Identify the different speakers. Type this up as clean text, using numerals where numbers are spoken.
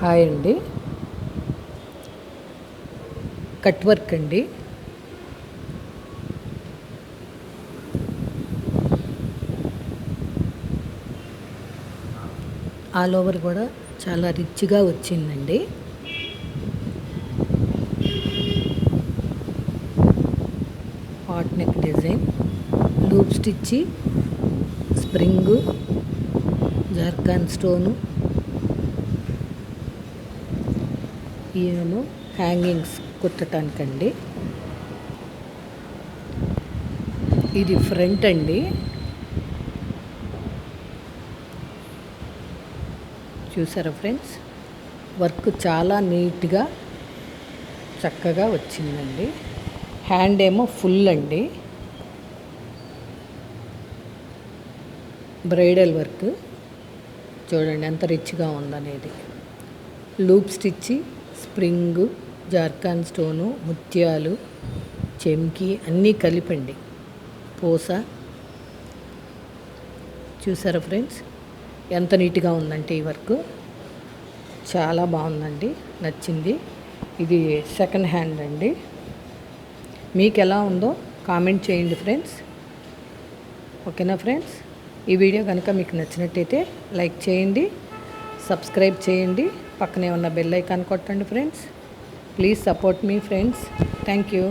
Speaker 1: Hi అండి. Cut work అండి. All over కూడా చాలా రిచ్గా వచ్చిందండి. Pot neck design, loop stitch, spring, zircon stone, ఈయన హ్యాంగింగ్స్ కుట్టడానికండి. ఇది ఫ్రంట్ అండి. చూసారా ఫ్రెండ్స్, వర్క్ చాలా నీట్గా చక్కగా వచ్చిందండి. హ్యాండ్ ఏమో ఫుల్ అండి. బ్రైడల్ వర్క్ చూడండి ఎంత రిచ్గా ఉందనేది. Loop stitch, spring, zircon stone, ముత్యాలు, చెమ్కి అన్నీ కలిపండి. పూస చూసారా ఫ్రెండ్స్, ఎంత నీట్గా ఉందంటే ఈ వర్క్ చాలా బాగుందండి, నచ్చింది. ఇది సెకండ్ హ్యాండ్ అండి. మీకు ఎలా ఉందో కామెంట్ చేయండి ఫ్రెండ్స్. ఓకేనా ఫ్రెండ్స్, ఈ వీడియో కనుక మీకు నచ్చినట్టయితే లైక్ చేయండి, సబ్స్క్రైబ్ చేయండి, పక్కనే ఉన్న బెల్ ఐకాన్ కొట్టండి friends. Please support me friends. Thank you.